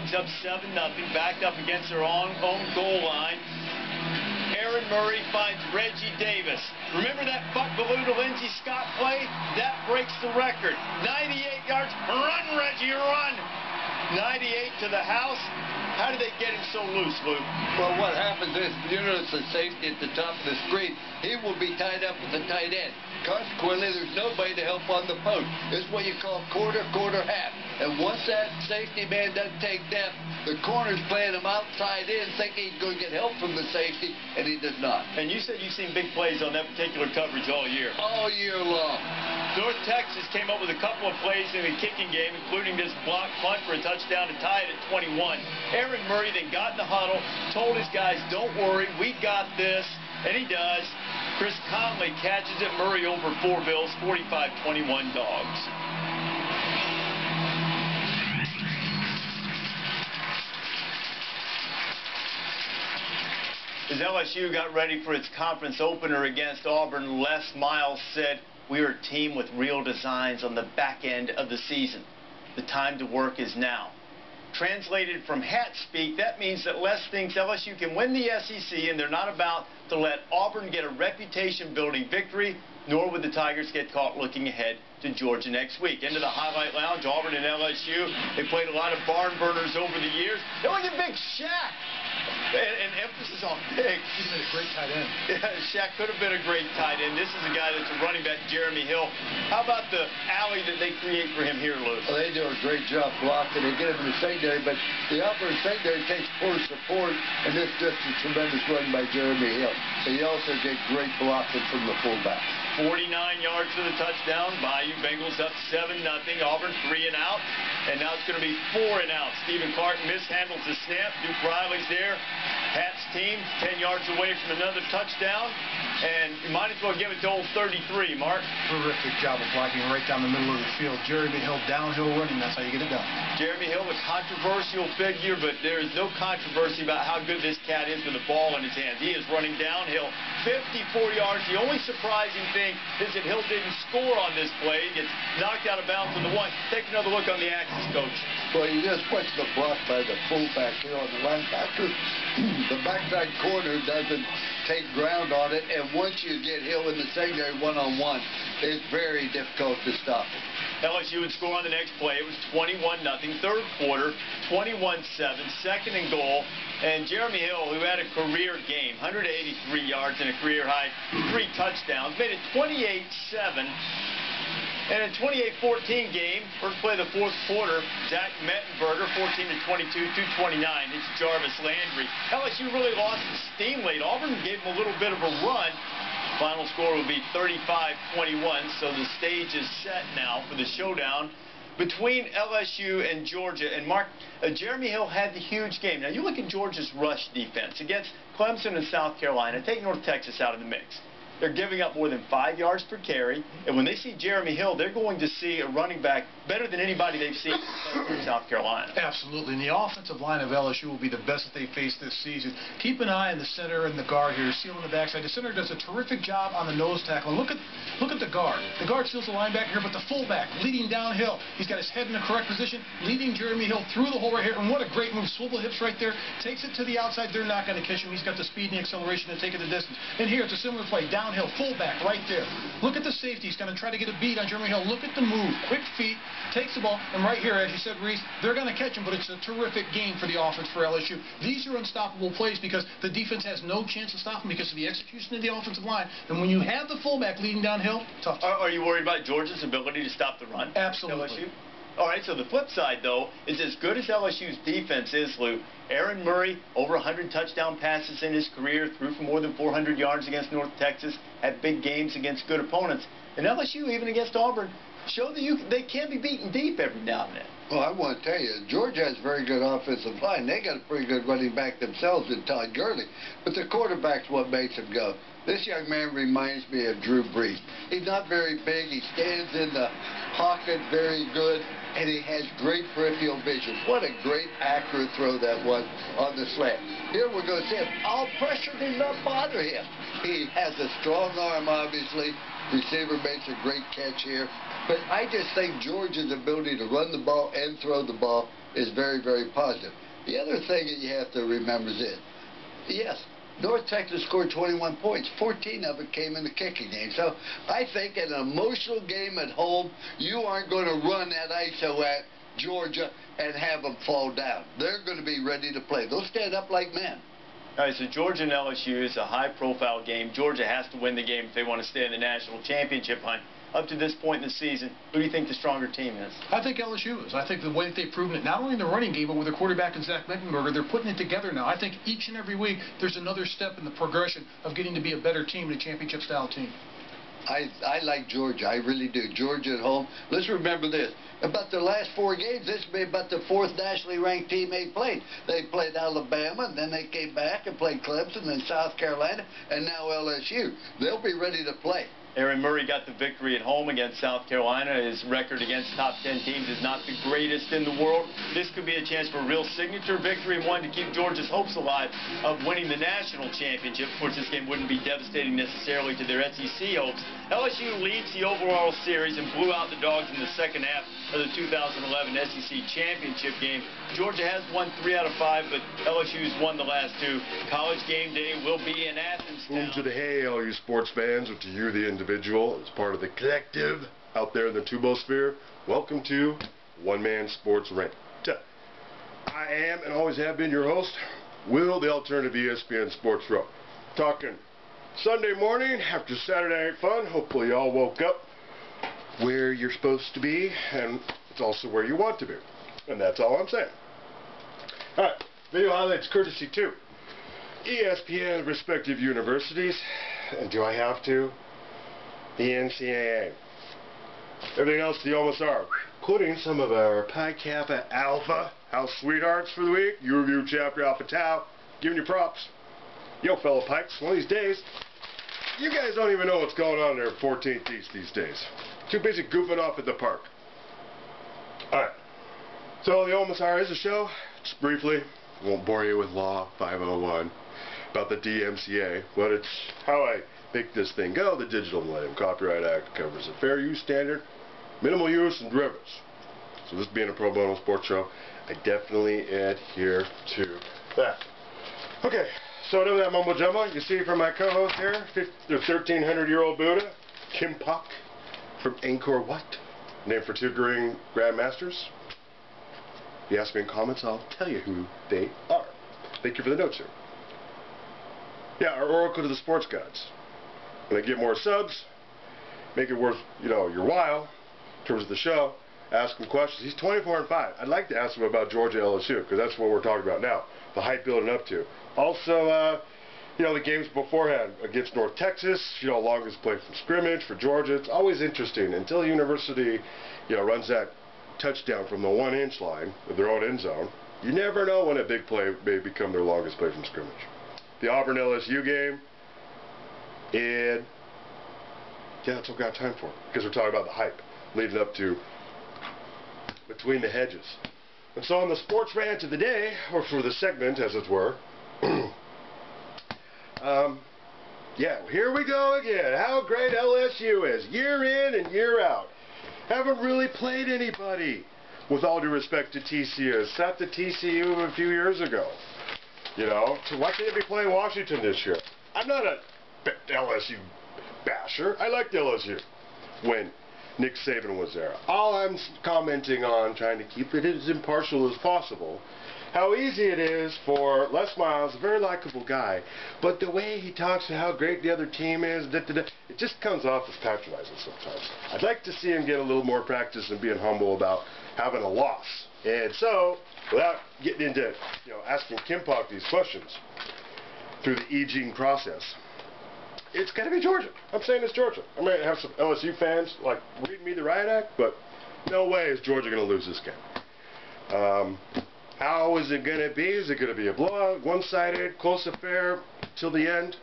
Dogs up 7-0, backed up against their own goal line. Aaron Murray finds Reggie Davis. Remember that Buck Bellew to Lindsey Scott play? That breaks the record. 98 yards. Run, Reggie, run! 98 to the house. How did they get him so loose, Lou? Well, what happens is, you notice the safety at the top of the screen. He will be tied up with the tight end. Consequently, there's nobody to help on the post. It's what you call quarter, half. And once that safety man doesn't take depth, the corner's playing him outside in, thinking he's going to get help from the safety, and he does not. And you said you've seen big plays on that particular coverage all year. All year long. North Texas came up with a couple of plays in the kicking game, including this block punt for a touchdown to tie it at 21. Aaron Murray then got in the huddle, told his guys, don't worry, we got this, and he does. Chris Conley catches it. Murray over 4 Bills, 45-21 Dogs. As LSU got ready for its conference opener against Auburn, Les Miles said, "We are a team with real designs on the back end of the season. The time to work is now." Translated from hat speak, that means that Les thinks LSU can win the SEC, and they're not about to let Auburn get a reputation-building victory, nor would the Tigers get caught looking ahead to Georgia next week. Into the highlight lounge, Auburn and LSU. They played a lot of barn burners over the years. They look at Big Shaq. And emphasis on big. He's been a great tight end. Yeah, Shaq could have been a great tight end. This is a guy that's a running back, Jeremy Hill. How about the alley that they create for him here, Lou? Well, they do a great job blocking. They get him in the secondary, but the upper secondary takes poor support, and this just a tremendous run by Jeremy Hill. They also get great blocking from the fullback. 49 yards for the touchdown. Bayou Bengals up 7-0. Auburn 3 and out. And now it's going to be 4 and out. Stephen Clark mishandles the snap. Duke Riley's there. Pat's team 10 yards away from another touchdown. And you might as well give it to old 33, Mark. Terrific job of blocking right down the middle of the field. Jeremy Hill downhill running. That's how you get it done. Jeremy Hill, a controversial figure, but there is no controversy about how good this cat is with the ball in his hands. He is running downhill 54 yards. The only surprising thing is that Hill didn't score on this play. He gets knocked out of bounds on the one. Take another look on the axis, Coach. Well, you just watch the block by the fullback here on the linebacker. The backside corner doesn't take ground on it, and once you get Hill in the secondary one-on-one, it's very difficult to stop it. LSU would score on the next play. It was 21-0. Third quarter, 21-7. Second and goal. And Jeremy Hill, who had a career game, 183 yards and a career high, 3 touchdowns, made it 28-7. And in a 28-14 game, first play of the fourth quarter, Zach Mettenberger, 14-22, 229. It's Jarvis Landry. LSU really lost the steam late. Auburn gave them a little bit of a run. Final score will be 35-21, so the stage is set now for the showdown between LSU and Georgia. And Mark, Jeremy Hill had the huge game. Now you look at Georgia's rush defense against Clemson and South Carolina. Take North Texas out of the mix. They're giving up more than 5 yards per carry. And when they see Jeremy Hill, they're going to see a running back better than anybody they've seen in South Carolina. Absolutely. And the offensive line of LSU will be the best that they face this season. Keep an eye on the center and the guard here, sealing the backside. The center does a terrific job on the nose tackle. And look at the guard. The guard seals the linebacker here, but the fullback leading downhill. He's got his head in the correct position, leading Jeremy Hill through the hole right here. And what a great move. Swivel hips right there. Takes it to the outside. They're not going to catch him. He's got the speed and the acceleration to take it the distance. And here, it's a similar play. Downhill, fullback right there. Look at the safety. He's going to try to get a beat on Jeremy Hill. Look at the move. Quick feet. Takes the ball. And right here, as you said, Reese, they're going to catch him, but it's a terrific game for the offense for LSU. These are unstoppable plays because the defense has no chance to stop them because of the execution of the offensive line. And when you have the fullback leading downhill, tough. Are you worried about Georgia's ability to stop the run? Absolutely. LSU? All right, so the flip side, though, is as good as LSU's defense is, Lou, Aaron Murray, over 100 touchdown passes in his career, threw for more than 400 yards against North Texas, had big games against good opponents. And LSU, even against Auburn, showed that they can be beaten deep every now and then. Well, I want to tell you, Georgia has a very good offensive line. They got a pretty good running back themselves in Todd Gurley. But the quarterback's what makes him go. This young man reminds me of Drew Brees. He's not very big. He stands in the pocket very good, and he has great peripheral vision. What a great accurate throw that was on the slant. Here we're going to see him. All pressure did not bother him. He has a strong arm, obviously. Receiver makes a great catch here. But I just think Georgia's ability to run the ball and throw the ball is very, very positive. The other thing that you have to remember is this. Yes, North Texas scored 21 points. 14 of it came in the kicking game. So I think in an emotional game at home, you aren't going to run that ISO at Georgia and have them fall down. They're going to be ready to play. They'll stand up like men. All right, so Georgia and LSU is a high-profile game. Georgia has to win the game if they want to stay in the national championship hunt. Up to this point in the season, who do you think the stronger team is? I think LSU is. I think the way that they've proven it, not only in the running game, but with their quarterback and Zach Mettenberger, they're putting it together now. I think each and every week there's another step in the progression of getting to be a better team, a championship-style team. I like Georgia. I really do. Georgia at home. Let's remember this. About the last 4 games, this may be about the 4th nationally ranked team they played. They played Alabama, and then they came back and played Clemson and South Carolina, and now LSU. They'll be ready to play. Aaron Murray got the victory at home against South Carolina. His record against top 10 teams is not the greatest in the world. This could be a chance for a real signature victory and one to keep Georgia's hopes alive of winning the national championship. Of course, this game wouldn't be devastating necessarily to their SEC hopes. LSU leads the overall series and blew out the Dogs in the second half of the 2011 SEC championship game. Georgia has won 3 out of 5, but LSU's won the last 2. College game day will be in Athens. Boom to the hay, all you sports fans, or to you, the individual, as part of the collective out there in the tubosphere. Welcome to One Man Sports Rant. I am and always have been your host, Will, the alternative ESPN Sports Show. Talking Sunday morning after Saturday Night Fun. Hopefully you all woke up where you're supposed to be, and it's also where you want to be. And that's all I'm saying. Alright, video highlights courtesy to ESPN respective universities. And do I have to? The NCAA. Everything else, the OMSR, including some of our Pi Kappa Alpha house sweethearts for the week. U Review Chapter Alpha Tau, giving you props. Yo, fellow Pikes, one of these days, you guys don't even know what's going on there at 14th East these days. Too busy goofing off at the park. Alright, so the OMSR is a show. Just briefly, won't bore you with Law 501 about the DMCA, but it's how I make this thing go. The Digital Millennium Copyright Act covers a fair use standard, minimal use, and derivatives. So this being a pro bono sports show, I definitely adhere to that. Okay, so enough of that mumbo jumbo. You see from my co-host here, the 1,300-year-old Buddha, Kim Pak from Angkor Wat, named for 2 grandmasters. If you ask me in comments, I'll tell you who they are. Thank you for the notes here. Yeah, our oracle to the sports gods. When I get more subs, make it worth, your while in terms of the show. Ask him questions. He's 24-5. I'd like to ask him about Georgia LSU because that's what we're talking about now. The hype building up to. Also, the games beforehand against North Texas. Longest play from scrimmage for Georgia. It's always interesting until the university, runs that touchdown from the 1-inch line of their own end zone. You never know when a big play may become their longest play from scrimmage. The Auburn LSU game, and that's what we got time for because we're talking about the hype leading up to Between the Hedges. And so on the sports rant of the day, or for the segment as it were, yeah, here we go again. How great LSU is, year in and year out. Haven't really played anybody, with all due respect to TCU, except the TCU a few years ago. So why can't they be playing Washington this year? I'm not a LSU basher. I liked LSU when Nick Saban was there. All I'm commenting on, trying to keep it as impartial as possible, how easy it is for Les Miles, a very likable guy, but the way he talks about how great the other team is, it just comes off as patronizing sometimes. I'd like to see him get a little more practice and being humble about having a loss. And so, without getting into, asking Kim Pak these questions through the aging process, it's got to be Georgia. I'm saying it's Georgia. I might have some LSU fans reading me the riot act, but no way is Georgia going to lose this game. How is it going to be? Is it going to be a blowout, one-sided, close affair till the end?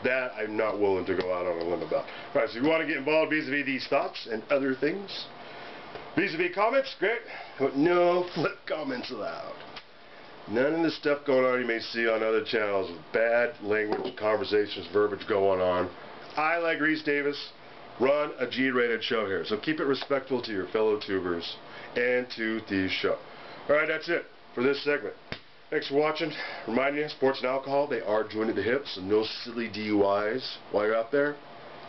That I'm not willing to go out on a limb about. All right, so if you want to get involved vis-a-vis these thoughts and other things, vis-a-vis comments, great. But no flip comments allowed. None of the stuff going on you may see on other channels with bad language, conversations, verbiage going on. I, like Reese Davis, run a G-rated show here, so keep it respectful to your fellow tubers and to the show. Alright, that's it for this segment. Thanks for watching. Remind you, sports and alcohol, they are joined at the hip, so no silly DUIs while you're out there.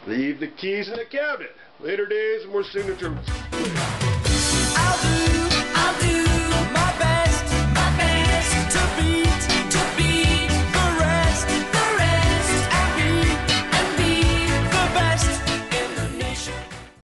Leave the keys in the cabinet. Later days, more signatures.